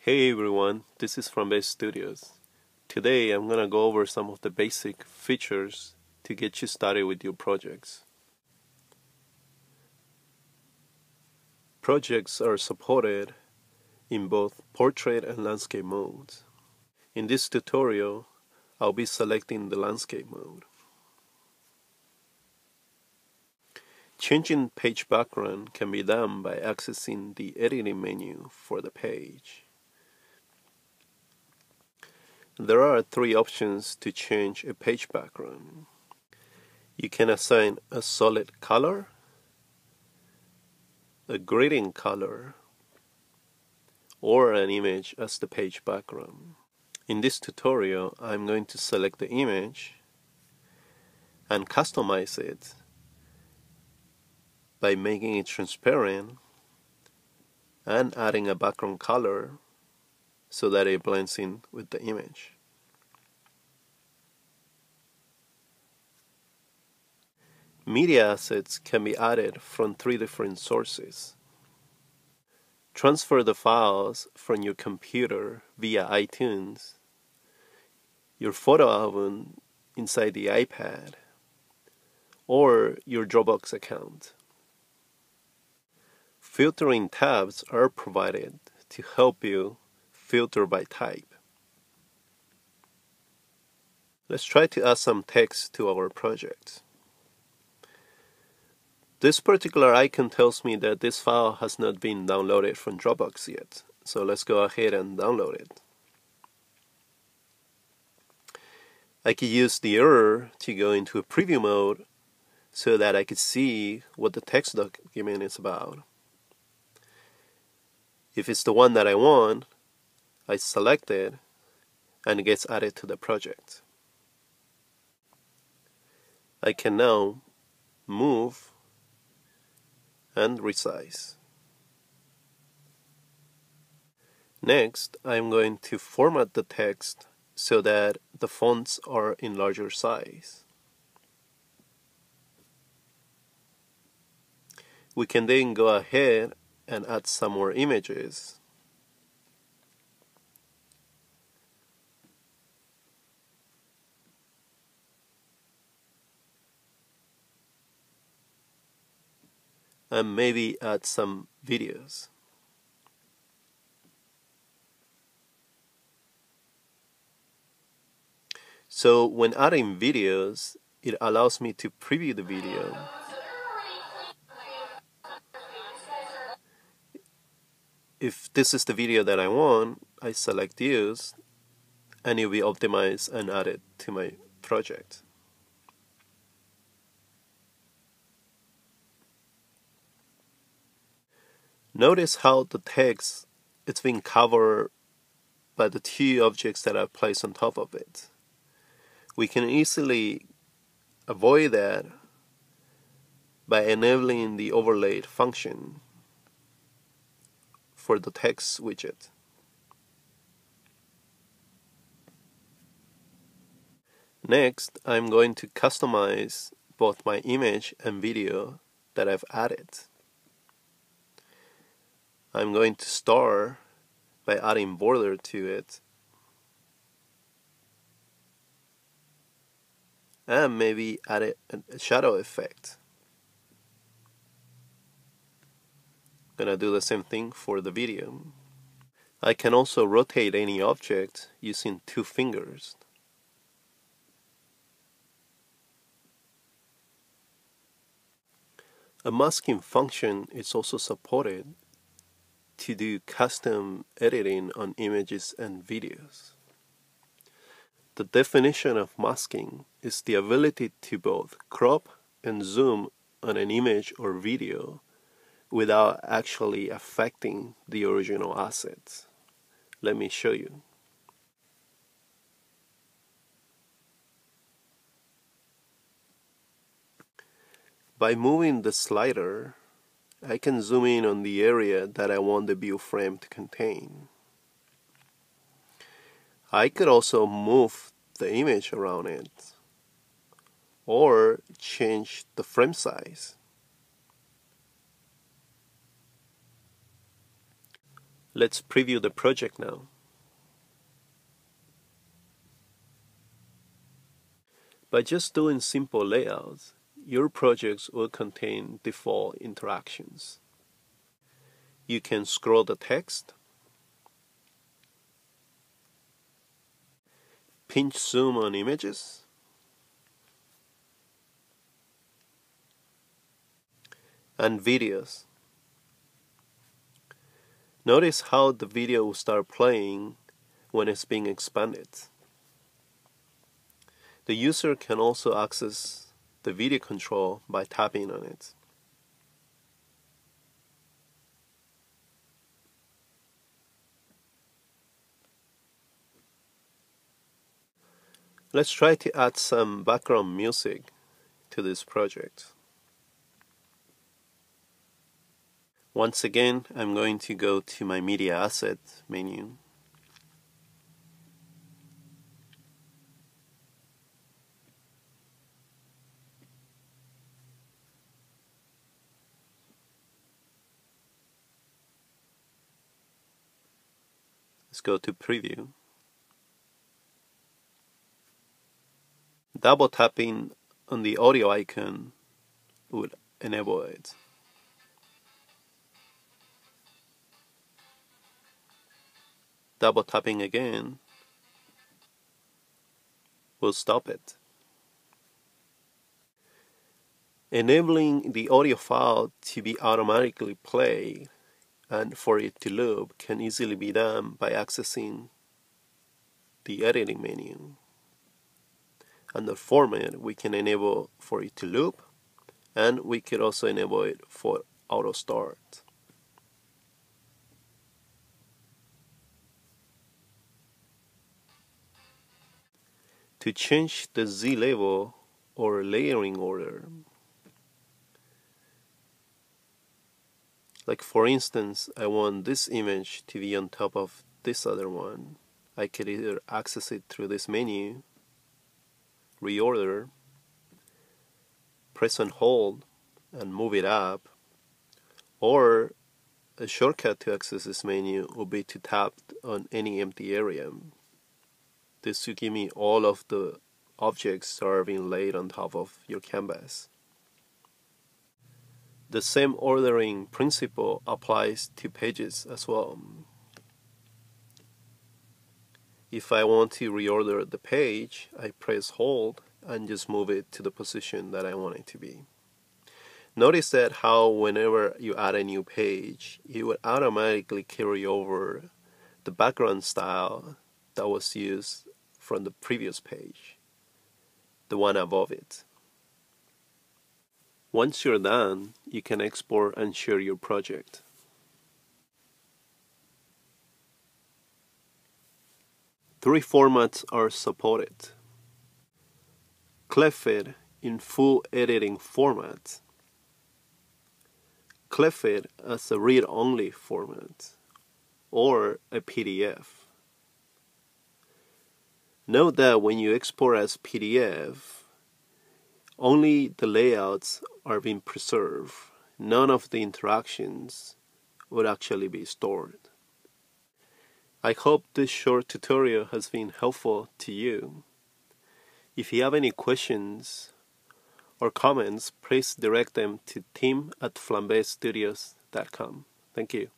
Hey everyone, this is from Base Studios. Today I'm gonna go over some of the basic features to get you started with your projects. Projects are supported in both portrait and landscape modes. In this tutorial, I'll be selecting the landscape mode. Changing page background can be done by accessing the editing menu for the page. There are three options to change a page background. You can assign a solid color, a gradient color, or an image as the page background. In this tutorial, I'm going to select the image and customize it by making it transparent and adding a background color so that it blends in with the image. Media assets can be added from three different sources. Transfer the files from your computer via iTunes, your photo album inside the iPad, or your Dropbox account. Filtering tabs are provided to help you filter by type. Let's try to add some text to our project. This particular icon tells me that this file has not been downloaded from Dropbox yet, so let's go ahead and download it. I could use the error to go into a preview mode so that I could see what the text document is about. If it's the one that I want, I select it and it gets added to the project. I can now move and resize. Next, I'm going to format the text so that the fonts are in larger size. We can then go ahead and add some more images. And maybe add some videos. So when adding videos, it allows me to preview the video. If this is the video that I want, I select use and it will be optimized and added to my project. Notice how the text is being covered by the two objects that I've placed on top of it. We can easily avoid that by enabling the overlay function for the text widget. Next, I'm going to customize both my image and video that I've added. I'm going to start by adding border to it and maybe add a shadow effect. I'm gonna do the same thing for the video. I can also rotate any object using two fingers. A masking function is also supported to do custom editing on images and videos. The definition of masking is the ability to both crop and zoom on an image or video without actually affecting the original assets. Let me show you. By moving the slider, I can zoom in on the area that I want the view frame to contain. I could also move the image around it or change the frame size. Let's preview the project now. By just doing simple layouts, your projects will contain default interactions. You can scroll the text, pinch zoom on images, and videos. Notice how the video will start playing when it's being expanded. The user can also access the video control by tapping on it. Let's try to add some background music to this project. Once again, I'm going to go to my Media Asset menu. Let's go to Preview. Double tapping on the audio icon would enable it. Double tapping again will stop it. Enabling the audio file to be automatically played and for it to loop can easily be done by accessing the editing menu. Under Format, we can enable for it to loop, and we could also enable it for auto start. To change the Z level or layering order, like for instance, I want this image to be on top of this other one, I could either access it through this menu, reorder, press and hold and move it up, or a shortcut to access this menu would be to tap on any empty area. This will give me all of the objects that are being laid on top of your canvas. The same ordering principle applies to pages as well. If I want to reorder the page, I press hold and just move it to the position that I want it to be. Notice that how whenever you add a new page, it would automatically carry over the background style that was used from the previous page, the one above it. Once you're done, you can export and share your project. Three formats are supported: Clefit in full editing format, Clefit as a read-only format, or a PDF. Note that when you export as PDF, only the layouts are being preserved. None of the interactions would actually be stored. I hope this short tutorial has been helpful to you. If you have any questions or comments, please direct them to team@flambestudios.com. Thank you.